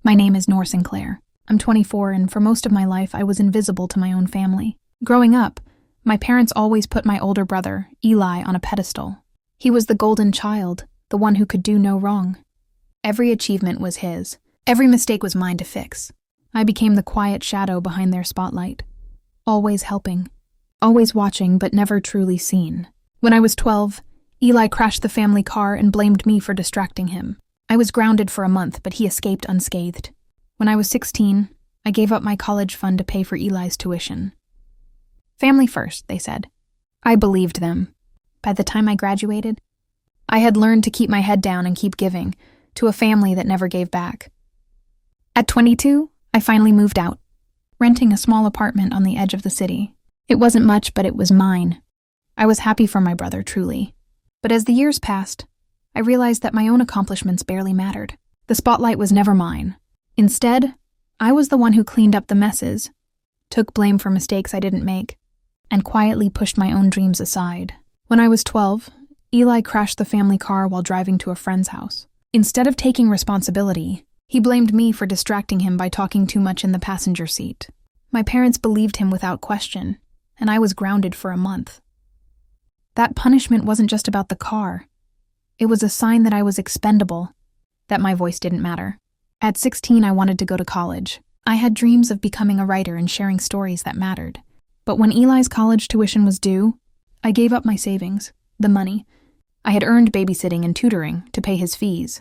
My name is Nor Sinclair. I'm 24, and for most of my life, I was invisible to my own family. Growing up, my parents always put my older brother, Eli, on a pedestal. He was the golden child, the one who could do no wrong. Every achievement was his. Every mistake was mine to fix. I became the quiet shadow behind their spotlight. Always helping. Always watching, but never truly seen. When I was 12, Eli crashed the family car and blamed me for distracting him. I was grounded for a month, but he escaped unscathed. When I was 16, I gave up my college fund to pay for Eli's tuition. Family first, they said. I believed them. By the time I graduated, I had learned to keep my head down and keep giving to a family that never gave back. At 22, I finally moved out, renting a small apartment on the edge of the city. It wasn't much, but it was mine. I was happy for my brother, truly. But as the years passed, I realized that my own accomplishments barely mattered. The spotlight was never mine. Instead, I was the one who cleaned up the messes, took blame for mistakes I didn't make, and quietly pushed my own dreams aside. When I was 12, Eli crashed the family car while driving to a friend's house. Instead of taking responsibility, he blamed me for distracting him by talking too much in the passenger seat. My parents believed him without question, and I was grounded for a month. That punishment wasn't just about the car. It was a sign that I was expendable, that my voice didn't matter. At 16, I wanted to go to college. I had dreams of becoming a writer and sharing stories that mattered. But when Eli's college tuition was due, I gave up my savings, the money. I had earned babysitting and tutoring to pay his fees.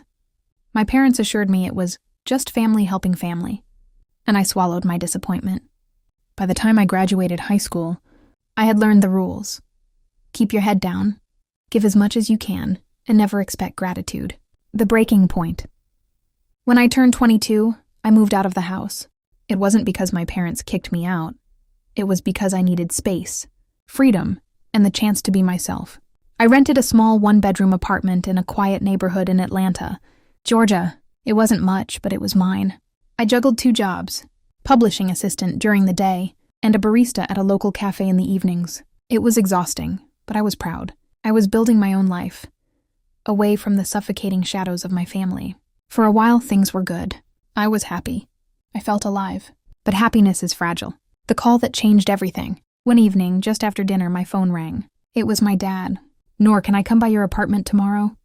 My parents assured me it was just family helping family, and I swallowed my disappointment. By the time I graduated high school, I had learned the rules. Keep your head down, give as much as you can, and never expect gratitude. The breaking point. When I turned 22, I moved out of the house. It wasn't because my parents kicked me out. It was because I needed space, freedom, and the chance to be myself. I rented a small one-bedroom apartment in a quiet neighborhood in Atlanta, Georgia. It wasn't much, but it was mine. I juggled 2 jobs, publishing assistant during the day and a barista at a local cafe in the evenings. It was exhausting, but I was proud. I was building my own life, away from the suffocating shadows of my family. For a while, things were good. I was happy. I felt alive. But happiness is fragile. The call that changed everything. One evening, just after dinner, my phone rang. It was my dad. "Nor, can I come by your apartment tomorrow?"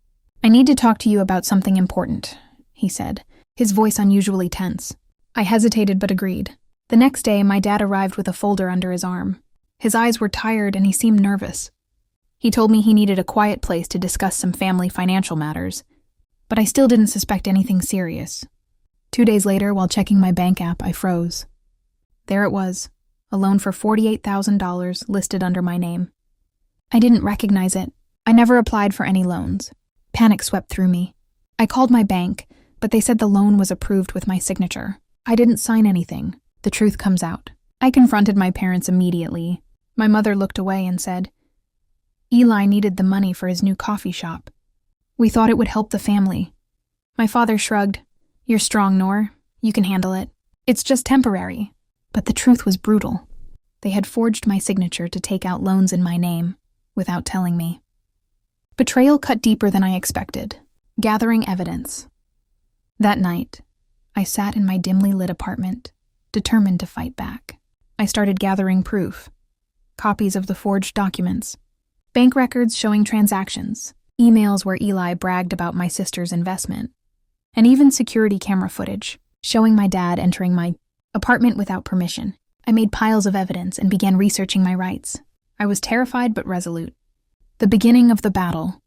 "I need to talk to you about something important," he said, his voice unusually tense. I hesitated but agreed. The next day, my dad arrived with a folder under his arm. His eyes were tired and he seemed nervous. He told me he needed a quiet place to discuss some family financial matters, but I still didn't suspect anything serious. 2 days later, while checking my bank app, I froze. There it was, a loan for $48,000 listed under my name. I didn't recognize it. I never applied for any loans. Panic swept through me. I called my bank, but they said the loan was approved with my signature. I didn't sign anything. The truth comes out. I confronted my parents immediately. My mother looked away and said, "Eli needed the money for his new coffee shop. We thought it would help the family." My father shrugged. "You're strong, Nor. You can handle it. It's just temporary." But the truth was brutal. They had forged my signature to take out loans in my name, without telling me. Betrayal cut deeper than I expected, gathering evidence. That night, I sat in my dimly lit apartment, determined to fight back. I started gathering proof. Copies of the forged documents, bank records showing transactions, emails where Eli bragged about my sister's investment, and even security camera footage showing my dad entering my apartment without permission. I made piles of evidence and began researching my rights. I was terrified but resolute. The beginning of the battle.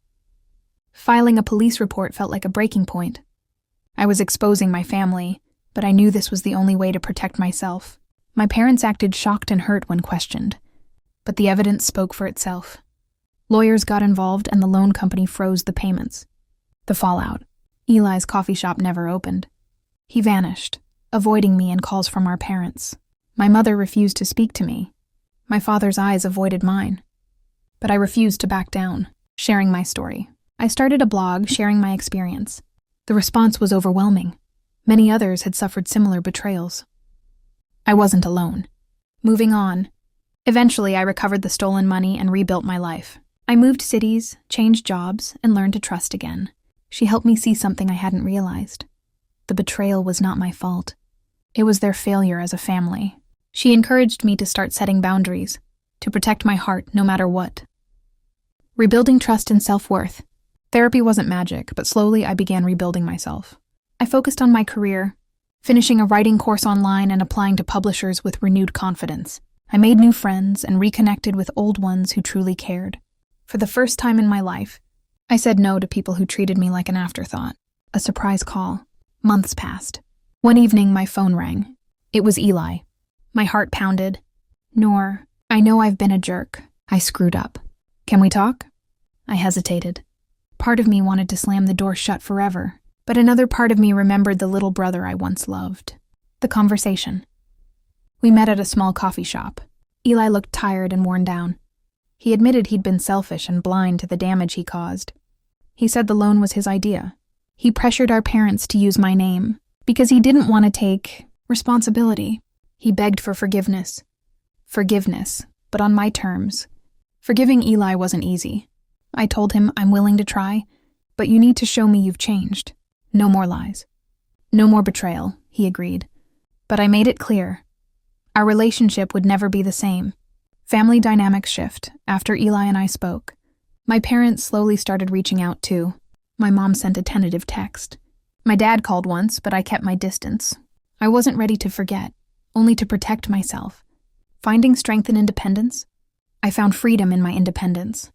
Filing a police report felt like a breaking point. I was exposing my family, but I knew this was the only way to protect myself. My parents acted shocked and hurt when questioned, but the evidence spoke for itself. Lawyers got involved and the loan company froze the payments. The fallout. Eli's coffee shop never opened. He vanished, avoiding me and calls from our parents. My mother refused to speak to me. My father's eyes avoided mine. But I refused to back down, sharing my story. I started a blog sharing my experience. The response was overwhelming. Many others had suffered similar betrayals. I wasn't alone. Moving on. Eventually, I recovered the stolen money and rebuilt my life. I moved cities, changed jobs, and learned to trust again. She helped me see something I hadn't realized. The betrayal was not my fault. It was their failure as a family. She encouraged me to start setting boundaries, to protect my heart no matter what. Rebuilding trust and self-worth. Therapy wasn't magic, but slowly I began rebuilding myself. I focused on my career, finishing a writing course online and applying to publishers with renewed confidence. I made new friends and reconnected with old ones who truly cared. For the first time in my life, I said no to people who treated me like an afterthought. A surprise call. Months passed. One evening, my phone rang. It was Eli. My heart pounded. "Noor, I know I've been a jerk. I screwed up. Can we talk?" I hesitated. Part of me wanted to slam the door shut forever, but another part of me remembered the little brother I once loved. The conversation. We met at a small coffee shop. Eli looked tired and worn down. He admitted he'd been selfish and blind to the damage he caused. He said the loan was his idea. He pressured our parents to use my name because he didn't want to take responsibility. He begged for forgiveness. Forgiveness, but on my terms. Forgiving Eli wasn't easy. I told him I'm willing to try, but you need to show me you've changed. No more lies. No more betrayal, he agreed. But I made it clear. Our relationship would never be the same. Family dynamics shift after Eli and I spoke. My parents slowly started reaching out too. My mom sent a tentative text. My dad called once, but I kept my distance. I wasn't ready to forget, only to protect myself. Finding strength in independence? I found freedom in my independence.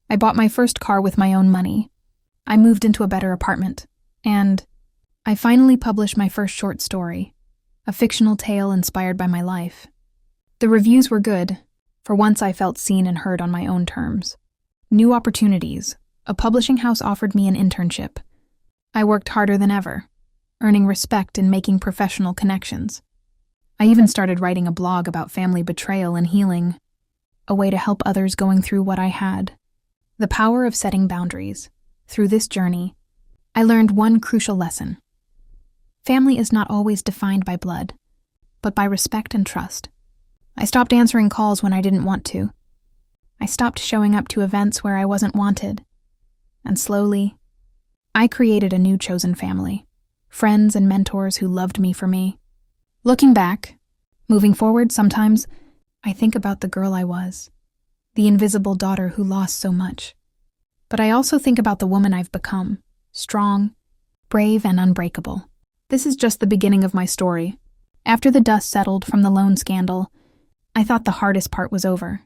I bought my first car with my own money. I moved into a better apartment. And I finally published my first short story, a fictional tale inspired by my life. The reviews were good. For once I felt seen and heard on my own terms. New opportunities. A publishing house offered me an internship. I worked harder than ever, earning respect and making professional connections. I even started writing a blog about family betrayal and healing, a way to help others going through what I had. The power of setting boundaries. Through this journey, I learned one crucial lesson. Family is not always defined by blood, but by respect and trust. I stopped answering calls when I didn't want to. I stopped showing up to events where I wasn't wanted. And slowly, I created a new chosen family, friends and mentors who loved me for me. Looking back, moving forward, sometimes I think about the girl I was, the invisible daughter who lost so much. But I also think about the woman I've become, strong, brave, and unbreakable. This is just the beginning of my story. After the dust settled from the loan scandal, I thought the hardest part was over.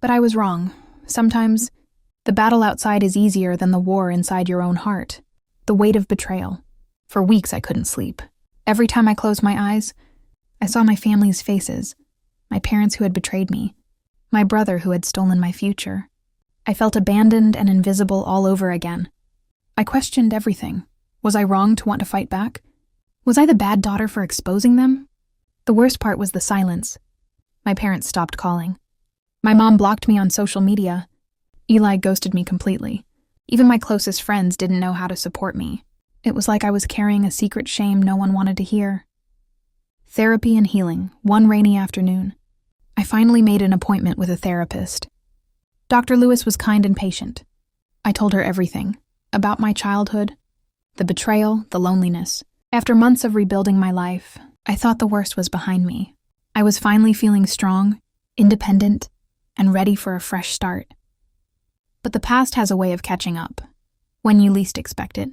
But I was wrong. Sometimes, the battle outside is easier than the war inside your own heart. The weight of betrayal. For weeks I couldn't sleep. Every time I closed my eyes, I saw my family's faces, my parents who had betrayed me, my brother who had stolen my future. I felt abandoned and invisible all over again. I questioned everything. Was I wrong to want to fight back? Was I the bad daughter for exposing them? The worst part was the silence. My parents stopped calling. My mom blocked me on social media. Eli ghosted me completely. Even my closest friends didn't know how to support me. It was like I was carrying a secret shame no one wanted to hear. Therapy and healing, one rainy afternoon. I finally made an appointment with a therapist. Dr. Lewis was kind and patient. I told her everything, about my childhood, the betrayal, the loneliness. After months of rebuilding my life, I thought the worst was behind me. I was finally feeling strong, independent, and ready for a fresh start. But the past has a way of catching up, when you least expect it.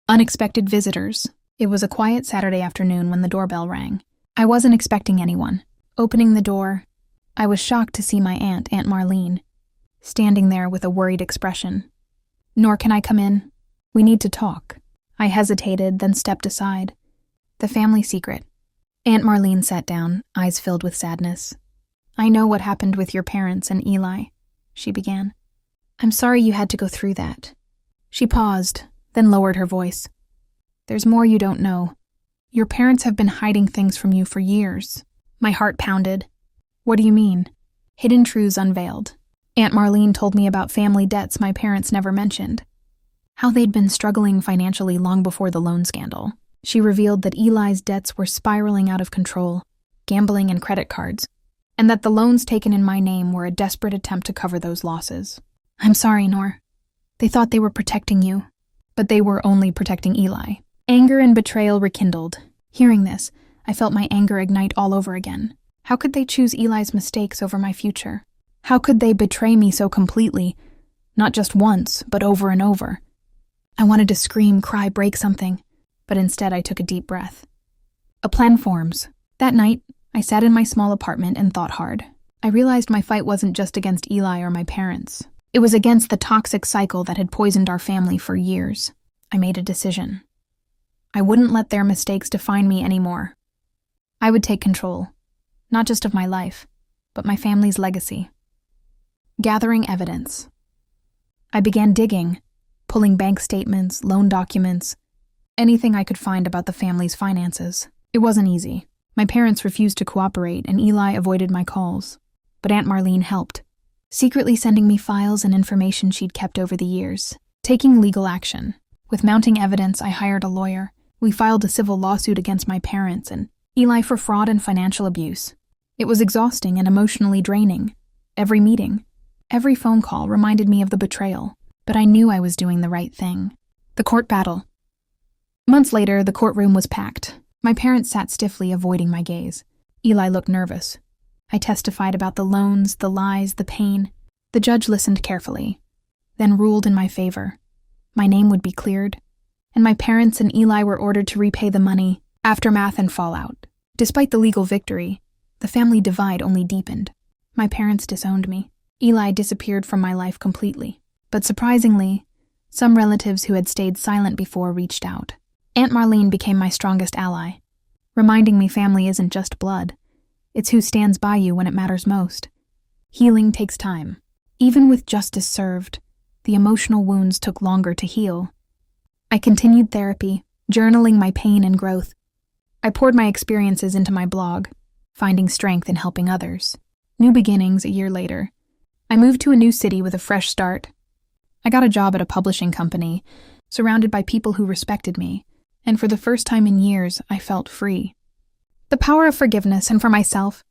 Unexpected visitors. It was a quiet Saturday afternoon when the doorbell rang. I wasn't expecting anyone. Opening the door, I was shocked to see my Aunt Marlene, standing there with a worried expression. "Nor can I come in? We need to talk." I hesitated, then stepped aside. The family secret. Aunt Marlene sat down, eyes filled with sadness. "I know what happened with your parents and Eli," she began. "I'm sorry you had to go through that." She paused, then lowered her voice. "There's more you don't know. Your parents have been hiding things from you for years." My heart pounded. "What do you mean?" Hidden truths unveiled. Aunt Marlene told me about family debts my parents never mentioned. How they'd been struggling financially long before the loan scandal. She revealed that Eli's debts were spiraling out of control, gambling and credit cards, and that the loans taken in my name were a desperate attempt to cover those losses. "I'm sorry, Noor. They thought they were protecting you, but they were only protecting Eli." Anger and betrayal rekindled. Hearing this, I felt my anger ignite all over again. How could they choose Eli's mistakes over my future? How could they betray me so completely? Not just once, but over and over. I wanted to scream, cry, break something, but instead I took a deep breath. A plan forms. That night, I sat in my small apartment and thought hard. I realized my fight wasn't just against Eli or my parents. It was against the toxic cycle that had poisoned our family for years. I made a decision. I wouldn't let their mistakes define me anymore. I would take control, not just of my life, but my family's legacy. Gathering evidence. I began digging, pulling bank statements, loan documents, anything I could find about the family's finances. It wasn't easy. My parents refused to cooperate, and Eli avoided my calls. But Aunt Marlene helped, secretly sending me files and information she'd kept over the years. Taking legal action. With mounting evidence, I hired a lawyer. We filed a civil lawsuit against my parents and Eli for fraud and financial abuse. It was exhausting and emotionally draining. Every meeting, every phone call reminded me of the betrayal, but I knew I was doing the right thing. The court battle. Months later, the courtroom was packed. My parents sat stiffly, avoiding my gaze. Eli looked nervous. I testified about the loans, the lies, the pain. The judge listened carefully, then ruled in my favor. My name would be cleared, and my parents and Eli were ordered to repay the money. Aftermath and fallout. Despite the legal victory, the family divide only deepened. My parents disowned me. Eli disappeared from my life completely. But surprisingly, some relatives who had stayed silent before reached out. Aunt Marlene became my strongest ally, reminding me family isn't just blood. It's who stands by you when it matters most. Healing takes time. Even with justice served, the emotional wounds took longer to heal. I continued therapy, journaling my pain and growth. I poured my experiences into my blog, finding strength in helping others. New beginnings a year later. I moved to a new city with a fresh start. I got a job at a publishing company, surrounded by people who respected me, and for the first time in years, I felt free. The power of forgiveness, and for myself,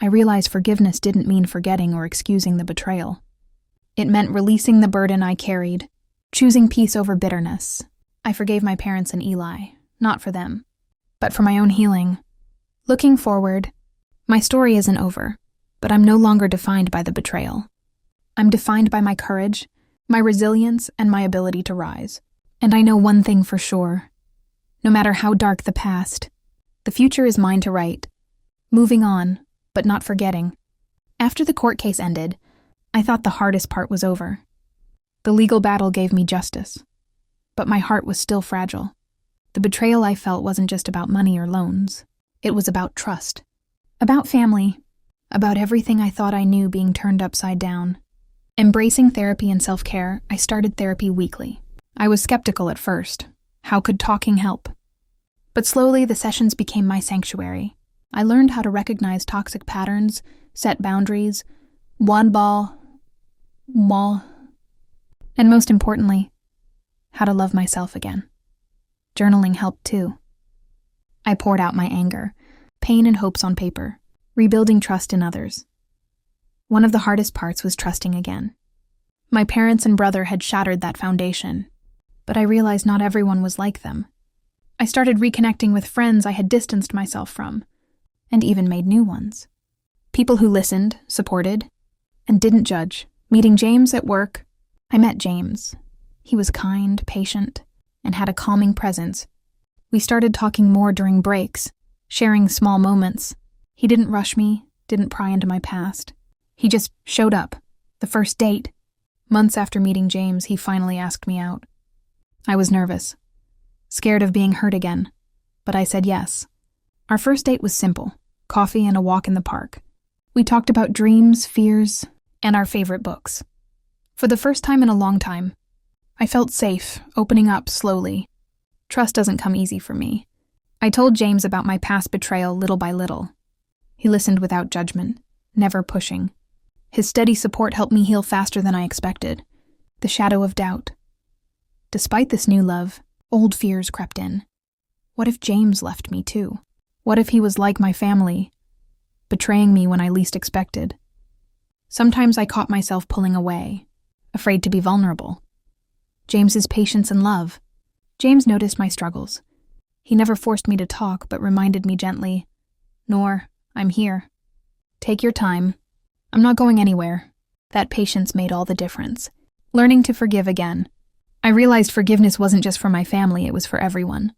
I realized forgiveness didn't mean forgetting or excusing the betrayal. It meant releasing the burden I carried, choosing peace over bitterness. I forgave my parents and Eli, not for them, but for my own healing. Looking forward, my story isn't over, but I'm no longer defined by the betrayal. I'm defined by my courage, my resilience, and my ability to rise. And I know one thing for sure. No matter how dark the past, the future is mine to write. Moving on, but not forgetting. After the court case ended, I thought the hardest part was over. The legal battle gave me justice, but my heart was still fragile. The betrayal I felt wasn't just about money or loans. It was about trust, about family, about everything I thought I knew being turned upside down. Embracing therapy and self-care, I started therapy weekly. I was skeptical at first. How could talking help? But slowly, the sessions became my sanctuary. I learned how to recognize toxic patterns, set boundaries, and most importantly, how to love myself again. Journaling helped too. I poured out my anger, pain, and hopes on paper, rebuilding trust in others. One of the hardest parts was trusting again. My parents and brother had shattered that foundation, but I realized not everyone was like them. I started reconnecting with friends I had distanced myself from, and even made new ones. People who listened, supported, and didn't judge. Meeting James at work, I met James. He was kind, patient, and had a calming presence. We started talking more during breaks, sharing small moments. He didn't rush me, didn't pry into my past. He just showed up. The first date. Months after meeting James, he finally asked me out. I was nervous, scared of being hurt again, but I said yes. Our first date was simple, coffee and a walk in the park. We talked about dreams, fears, and our favorite books. For the first time in a long time, I felt safe, opening up slowly. Trust doesn't come easy for me. I told James about my past betrayal little by little. He listened without judgment, never pushing. His steady support helped me heal faster than I expected. The shadow of doubt. Despite this new love, old fears crept in. What if James left me too? What if he was like my family, betraying me when I least expected? Sometimes I caught myself pulling away, afraid to be vulnerable. James's patience and love, James noticed my struggles. He never forced me to talk, but reminded me gently, "Noor, I'm here. Take your time. I'm not going anywhere." That patience made all the difference. Learning to forgive again. I realized forgiveness wasn't just for my family, it was for everyone,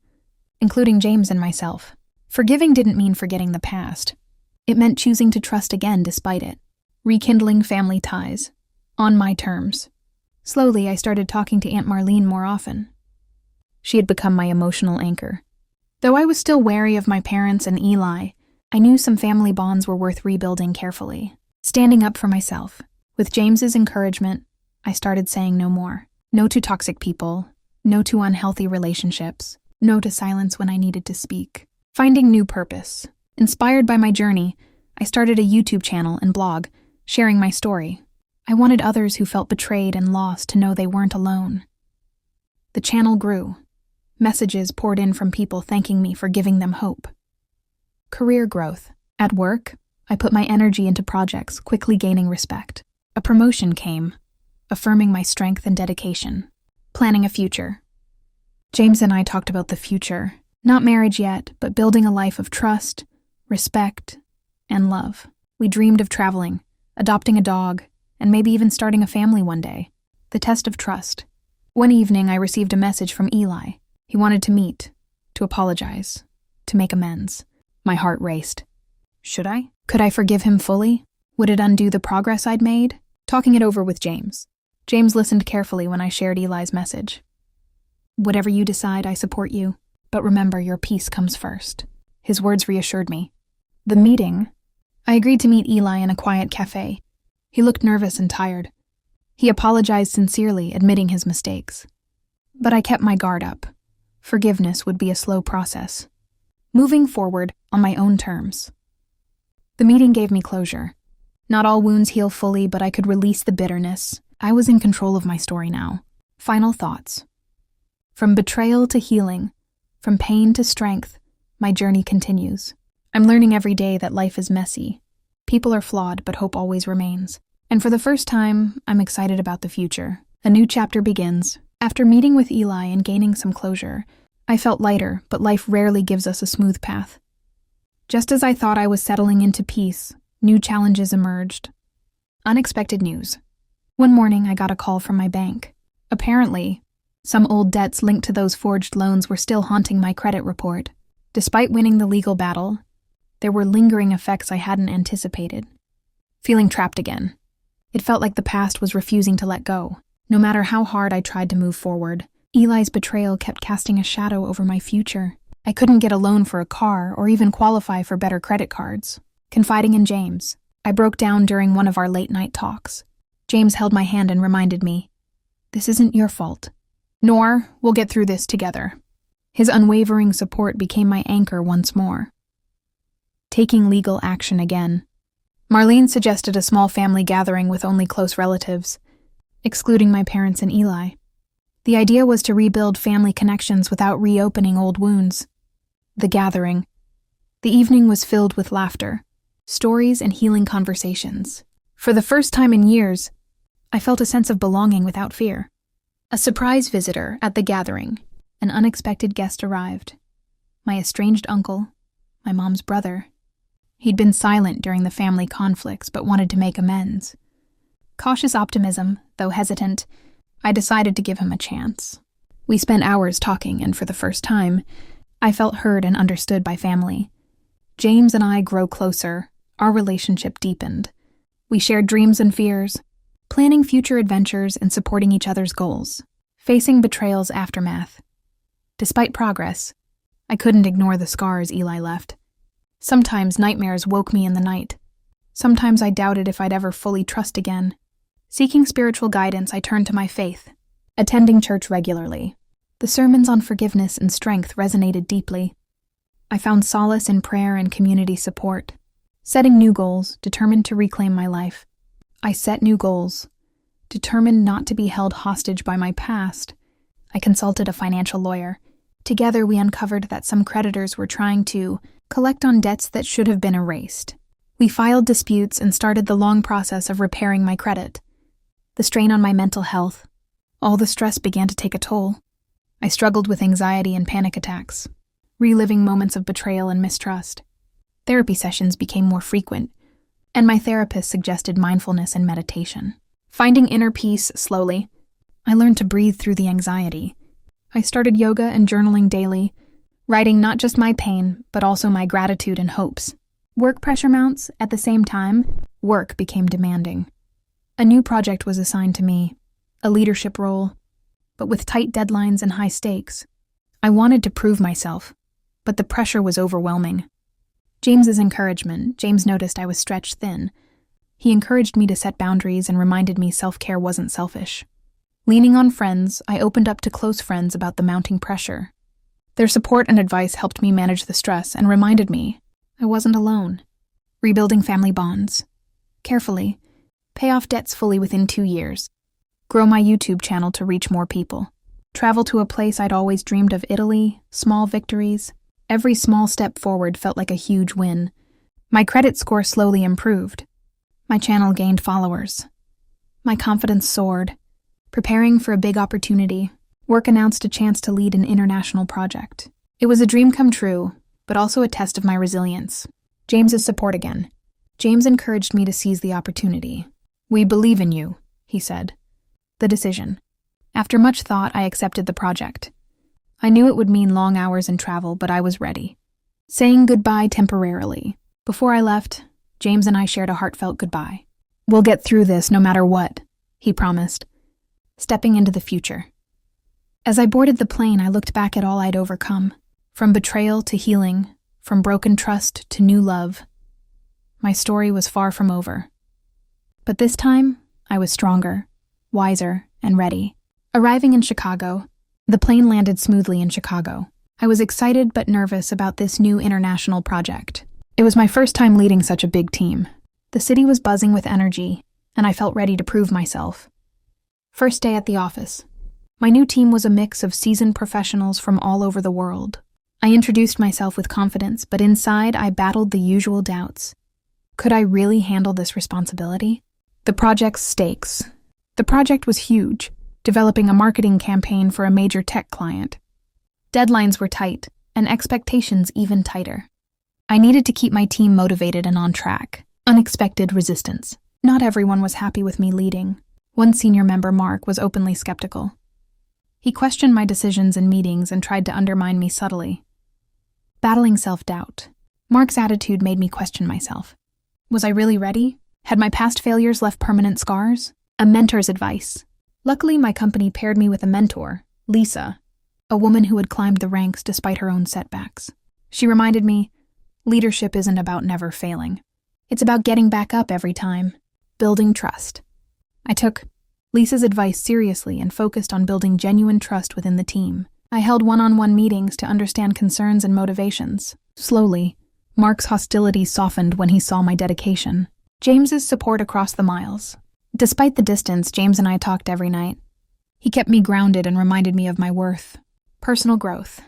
including James and myself. Forgiving didn't mean forgetting the past. It meant choosing to trust again despite it. Rekindling family ties. On my terms. Slowly, I started talking to Aunt Marlene more often. She had become my emotional anchor. Though I was still wary of my parents and Eli, I knew some family bonds were worth rebuilding carefully. Standing up for myself. With James's encouragement, I started saying no more. No to toxic people. No to unhealthy relationships. No to silence when I needed to speak. Finding new purpose. Inspired by my journey, I started a YouTube channel and blog, sharing my story. I wanted others who felt betrayed and lost to know they weren't alone. The channel grew. Messages poured in from people thanking me for giving them hope. Career growth. At work, I put my energy into projects, quickly gaining respect. A promotion came, affirming my strength and dedication. Planning a future. James and I talked about the future, not marriage yet, but building a life of trust, respect, and love. We dreamed of traveling, adopting a dog, and maybe even starting a family one day. The test of trust. One evening, I received a message from Eli. He wanted to meet, to apologize, to make amends. My heart raced. Should I? Could I forgive him fully? Would it undo the progress I'd made? Talking it over with James. James listened carefully when I shared Eli's message. "Whatever you decide, I support you. But remember, your peace comes first." His words reassured me. The meeting. I agreed to meet Eli in a quiet cafe. He looked nervous and tired. He apologized sincerely, admitting his mistakes. But I kept my guard up. Forgiveness would be a slow process. Moving forward on my own terms. The meeting gave me closure. Not all wounds heal fully, but I could release the bitterness. I was in control of my story now. Final thoughts. From betrayal to healing, from pain to strength, my journey continues. I'm learning every day that life is messy. People are flawed, but hope always remains. And for the first time, I'm excited about the future. A new chapter begins. After meeting with Eli and gaining some closure, I felt lighter, but life rarely gives us a smooth path. Just as I thought I was settling into peace, new challenges emerged. Unexpected news. One morning, I got a call from my bank. Apparently, some old debts linked to those forged loans were still haunting my credit report. Despite winning the legal battle, there were lingering effects I hadn't anticipated. Feeling trapped again. It felt like the past was refusing to let go. No matter how hard I tried to move forward, Eli's betrayal kept casting a shadow over my future. I couldn't get a loan for a car or even qualify for better credit cards. Confiding in James, I broke down during one of our late-night talks. James held my hand and reminded me, "This isn't your fault. Nor, we'll get through this together." His unwavering support became my anchor once more. Taking legal action again. Marlene suggested a small family gathering with only close relatives, excluding my parents and Eli. The idea was to rebuild family connections without reopening old wounds. The gathering. The evening was filled with laughter, stories, and healing conversations. For the first time in years, I felt a sense of belonging without fear. A surprise visitor at the gathering. An unexpected guest arrived. My estranged uncle, my mom's brother. He'd been silent during the family conflicts but wanted to make amends. Cautious optimism, though hesitant, I decided to give him a chance. We spent hours talking, and for the first time, I felt heard and understood by family. James and I grew closer. Our relationship deepened. We shared dreams and fears, planning future adventures and supporting each other's goals. Facing betrayal's aftermath. Despite progress, I couldn't ignore the scars Eli left. Sometimes nightmares woke me in the night. Sometimes I doubted if I'd ever fully trust again. Seeking spiritual guidance, I turned to my faith, attending church regularly. The sermons on forgiveness and strength resonated deeply. I found solace in prayer and community support. Setting new goals, determined to reclaim my life. I set new goals, determined not to be held hostage by my past. I consulted a financial lawyer. Together, we uncovered that some creditors were trying to collect on debts that should have been erased. We filed disputes and started the long process of repairing my credit. The strain on my mental health, all the stress began to take a toll. I struggled with anxiety and panic attacks, reliving moments of betrayal and mistrust. Therapy sessions became more frequent, and my therapist suggested mindfulness and meditation. Finding inner peace slowly, I learned to breathe through the anxiety. I started yoga and journaling daily, writing not just my pain, but also my gratitude and hopes. Work pressure mounts. At the same time, work became demanding. A new project was assigned to me, a leadership role, but with tight deadlines and high stakes. I wanted to prove myself, but the pressure was overwhelming. James's encouragement. James noticed I was stretched thin. He encouraged me to set boundaries and reminded me self-care wasn't selfish. Leaning on friends, I opened up to close friends about the mounting pressure. Their support and advice helped me manage the stress and reminded me I wasn't alone. Rebuilding family bonds. Carefully. Pay off debts fully within 2 years. Grow my YouTube channel to reach more people. Travel to a place I'd always dreamed of. Italy. Small victories. Every small step forward felt like a huge win. My credit score slowly improved. My channel gained followers. My confidence soared. Preparing for a big opportunity, work announced a chance to lead an international project. It was a dream come true, but also a test of my resilience. James's support again. James encouraged me to seize the opportunity. "We believe in you," he said. The decision. After much thought, I accepted the project. I knew it would mean long hours and travel, but I was ready. Saying goodbye temporarily. Before I left, James and I shared a heartfelt goodbye. "We'll get through this no matter what," he promised, stepping into the future. As I boarded the plane, I looked back at all I'd overcome, from betrayal to healing, from broken trust to new love. My story was far from over. But this time, I was stronger, wiser, and ready. Arriving in Chicago, the plane landed smoothly in Chicago. I was excited but nervous about this new international project. It was my first time leading such a big team. The city was buzzing with energy, and I felt ready to prove myself. First day at the office. My new team was a mix of seasoned professionals from all over the world. I introduced myself with confidence, but inside I battled the usual doubts. Could I really handle this responsibility? The project's stakes. The project was huge, developing a marketing campaign for a major tech client. Deadlines were tight, and expectations even tighter. I needed to keep my team motivated and on track. Unexpected resistance. Not everyone was happy with me leading. One senior member, Mark, was openly skeptical. He questioned my decisions in meetings and tried to undermine me subtly. Battling self-doubt. Mark's attitude made me question myself. Was I really ready? Had my past failures left permanent scars? A mentor's advice. Luckily, my company paired me with a mentor, Lisa, a woman who had climbed the ranks despite her own setbacks. She reminded me, leadership isn't about never failing. It's about getting back up every time, building trust. I took Lisa's advice seriously and focused on building genuine trust within the team. I held one-on-one meetings to understand concerns and motivations. Slowly, Mark's hostility softened when he saw my dedication. James's support across the miles. Despite the distance, James and I talked every night. He kept me grounded and reminded me of my worth. Personal growth.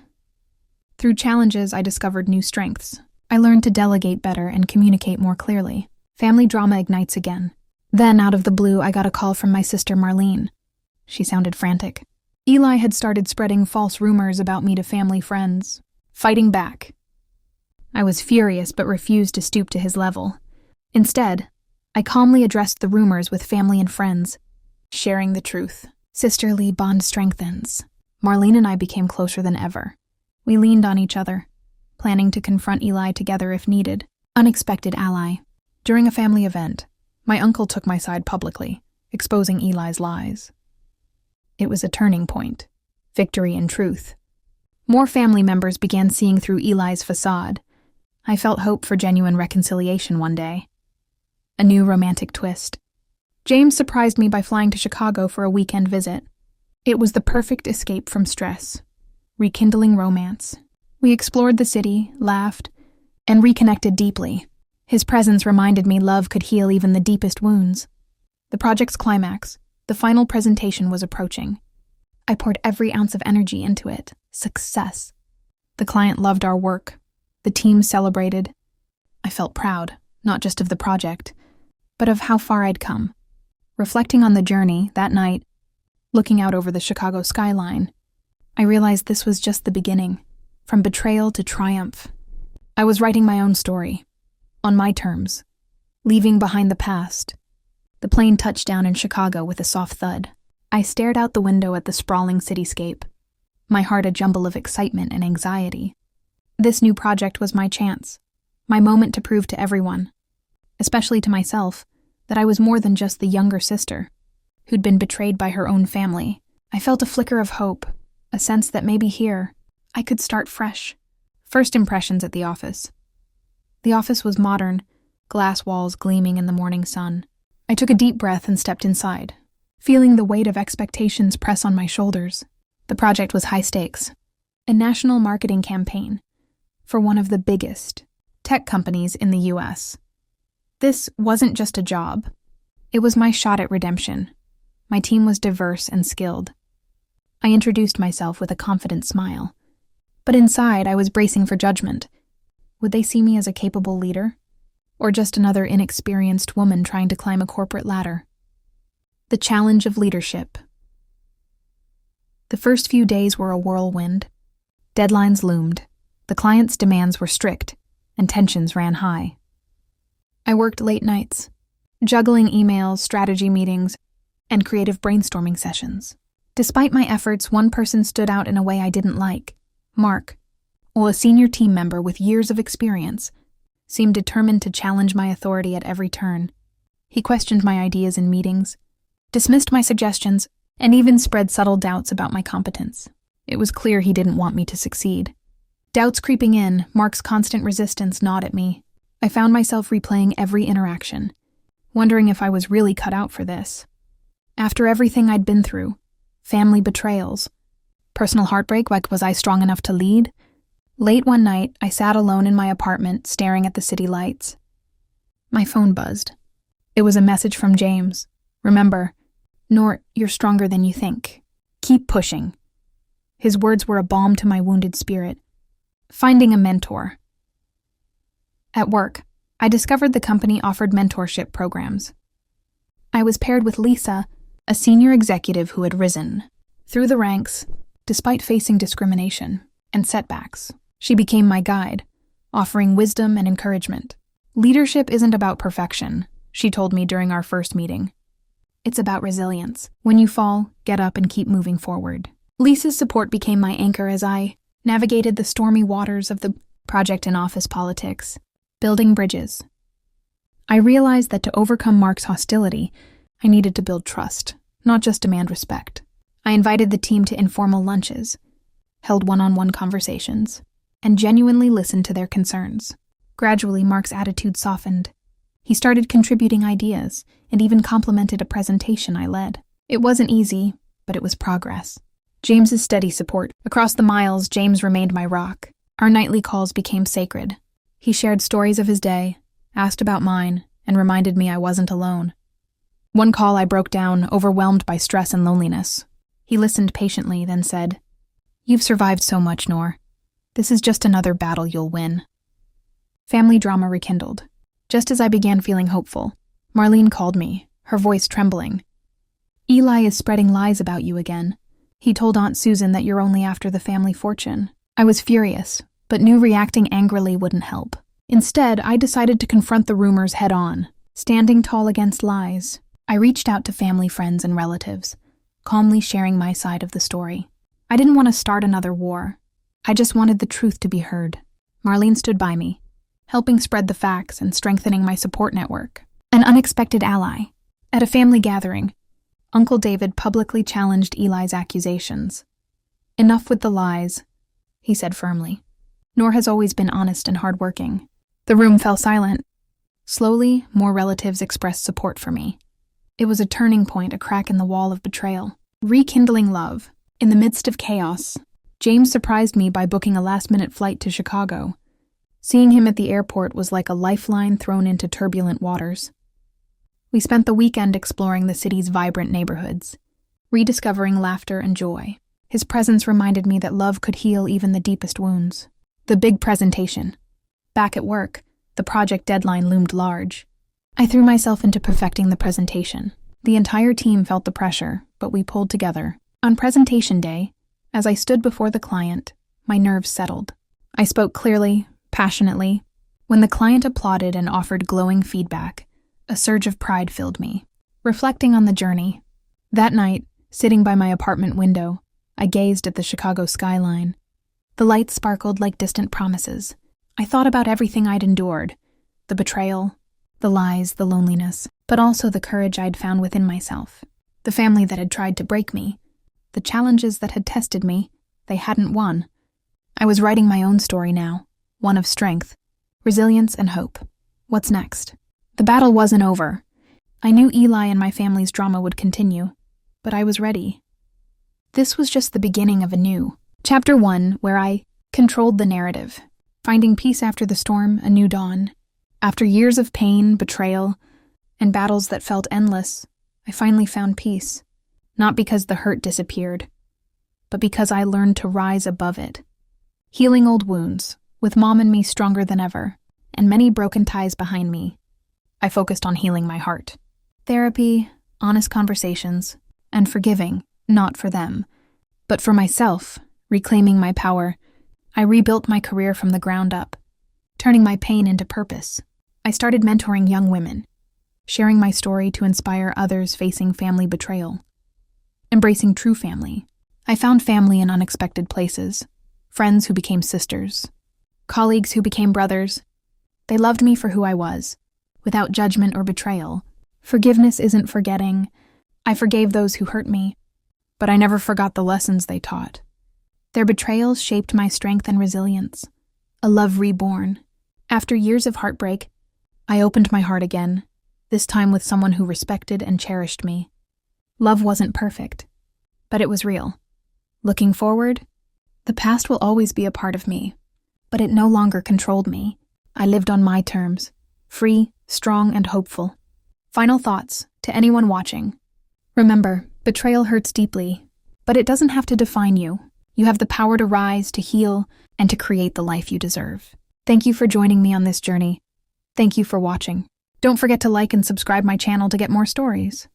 Through challenges, I discovered new strengths. I learned to delegate better and communicate more clearly. Family drama ignites again. Then, out of the blue, I got a call from my sister Marlene. She sounded frantic. Eli had started spreading false rumors about me to family friends. Fighting back. I was furious but refused to stoop to his level. Instead, I calmly addressed the rumors with family and friends, sharing the truth. Sisterly bond strengthens. Marlene and I became closer than ever. We leaned on each other, planning to confront Eli together if needed. Unexpected ally. During a family event, my uncle took my side publicly, exposing Eli's lies. It was a turning point. Victory in truth. More family members began seeing through Eli's facade. I felt hope for genuine reconciliation one day. A new romantic twist. James surprised me by flying to Chicago for a weekend visit. It was the perfect escape from stress, rekindling romance. We explored the city, laughed, and reconnected deeply. His presence reminded me love could heal even the deepest wounds. The project's climax, the final presentation, was approaching. I poured every ounce of energy into it. Success. The client loved our work. The team celebrated. I felt proud, not just of the project, but of how far I'd come. Reflecting on the journey that night, looking out over the Chicago skyline, I realized this was just the beginning, from betrayal to triumph. I was writing my own story, on my terms, leaving behind the past. The plane touched down in Chicago with a soft thud. I stared out the window at the sprawling cityscape, my heart a jumble of excitement and anxiety. This new project was my chance, my moment to prove to everyone, especially to myself, that I was more than just the younger sister who'd been betrayed by her own family. I felt a flicker of hope, a sense that maybe here I could start fresh. First impressions at the office. The office was modern, glass walls gleaming in the morning sun. I took a deep breath and stepped inside, feeling the weight of expectations press on my shoulders. The project was high stakes, a national marketing campaign for one of the biggest tech companies in the US. This wasn't just a job. It was my shot at redemption. My team was diverse and skilled. I introduced myself with a confident smile. But inside, I was bracing for judgment. Would they see me as a capable leader? Or just another inexperienced woman trying to climb a corporate ladder? The challenge of leadership. The first few days were a whirlwind. Deadlines loomed. The client's demands were strict, and tensions ran high. I worked late nights, juggling emails, strategy meetings, and creative brainstorming sessions. Despite my efforts, one person stood out in a way I didn't like. Mark, a senior team member with years of experience, seemed determined to challenge my authority at every turn. He questioned my ideas in meetings, dismissed my suggestions, and even spread subtle doubts about my competence. It was clear he didn't want me to succeed. Doubts creeping in, Mark's constant resistance gnawed at me. I found myself replaying every interaction, wondering if I was really cut out for this. After everything I'd been through, family betrayals, personal heartbreak, was I strong enough to lead? Late one night, I sat alone in my apartment, staring at the city lights. My phone buzzed. It was a message from James. Remember, Noor, you're stronger than you think. Keep pushing. His words were a balm to my wounded spirit. Finding a mentor. At work, I discovered the company offered mentorship programs. I was paired with Lisa, a senior executive who had risen through the ranks, despite facing discrimination and setbacks. She became my guide, offering wisdom and encouragement. Leadership isn't about perfection, she told me during our first meeting. It's about resilience. When you fall, get up and keep moving forward. Lisa's support became my anchor as I navigated the stormy waters of the project and office politics, building bridges. I realized that to overcome Mark's hostility, I needed to build trust, not just demand respect. I invited the team to informal lunches, held one-on-one conversations, and genuinely listened to their concerns. Gradually, Mark's attitude softened. He started contributing ideas and even complimented a presentation I led. It wasn't easy, but it was progress. James's steady support. Across the miles, James remained my rock. Our nightly calls became sacred. He shared stories of his day, asked about mine, and reminded me I wasn't alone. One call I broke down, overwhelmed by stress and loneliness. He listened patiently, then said, "You've survived so much, Noor. This is just another battle you'll win." Family drama rekindled. Just as I began feeling hopeful, Marlene called me, her voice trembling. "Eli is spreading lies about you again. He told Aunt Susan that you're only after the family fortune." I was furious, but knew reacting angrily wouldn't help. Instead, I decided to confront the rumors head-on. Standing tall against lies, I reached out to family, friends, and relatives, calmly sharing my side of the story. I didn't want to start another war. I just wanted the truth to be heard. Marlene stood by me, helping spread the facts and strengthening my support network. An unexpected ally. At a family gathering, Uncle David publicly challenged Eli's accusations. "Enough with the lies," he said firmly. "Noor has always been honest and hardworking." The room fell silent. Slowly, more relatives expressed support for me. It was a turning point, a crack in the wall of betrayal. Rekindling love. In the midst of chaos, James surprised me by booking a last-minute flight to Chicago. Seeing him at the airport was like a lifeline thrown into turbulent waters. We spent the weekend exploring the city's vibrant neighborhoods, rediscovering laughter and joy. His presence reminded me that love could heal even the deepest wounds. The big presentation. Back at work, the project deadline loomed large. I threw myself into perfecting the presentation. The entire team felt the pressure, but we pulled together. On presentation day, As I stood before the client, my nerves settled. I spoke clearly, passionately. When the client applauded and offered glowing feedback, a surge of pride filled me. Reflecting on the journey, that night, sitting by my apartment window, I gazed at the Chicago skyline. The lights sparkled like distant promises. I thought about everything I'd endured, the betrayal, the lies, the loneliness, but also the courage I'd found within myself. The family that had tried to break me, the challenges that had tested me, they hadn't won. I was writing my own story now, one of strength, resilience, and hope. What's next? The battle wasn't over. I knew Eli and my family's drama would continue, but I was ready. This was just the beginning of a new Chapter 1, where I controlled the narrative, finding peace after the storm, a new dawn. After years of pain, betrayal, and battles that felt endless, I finally found peace. Not because the hurt disappeared, but because I learned to rise above it. Healing old wounds, with Mom and me stronger than ever, and many broken ties behind me, I focused on healing my heart. Therapy, honest conversations, and forgiving, not for them, but for myself. Reclaiming my power, I rebuilt my career from the ground up, turning my pain into purpose. I started mentoring young women, sharing my story to inspire others facing family betrayal. Embracing true family. I found family in unexpected places, friends who became sisters, colleagues who became brothers. They loved me for who I was, without judgment or betrayal. Forgiveness isn't forgetting. I forgave those who hurt me, but I never forgot the lessons they taught. Their betrayals shaped my strength and resilience, a love reborn. After years of heartbreak, I opened my heart again, this time with someone who respected and cherished me. Love wasn't perfect, but it was real. Looking forward, the past will always be a part of me, but it no longer controlled me. I lived on my terms, free, strong, and hopeful. Final thoughts to anyone watching. Remember, betrayal hurts deeply, but it doesn't have to define you. You have the power to rise, to heal, and to create the life you deserve. Thank you for joining me on this journey. Thank you for watching. Don't forget to like and subscribe my channel to get more stories.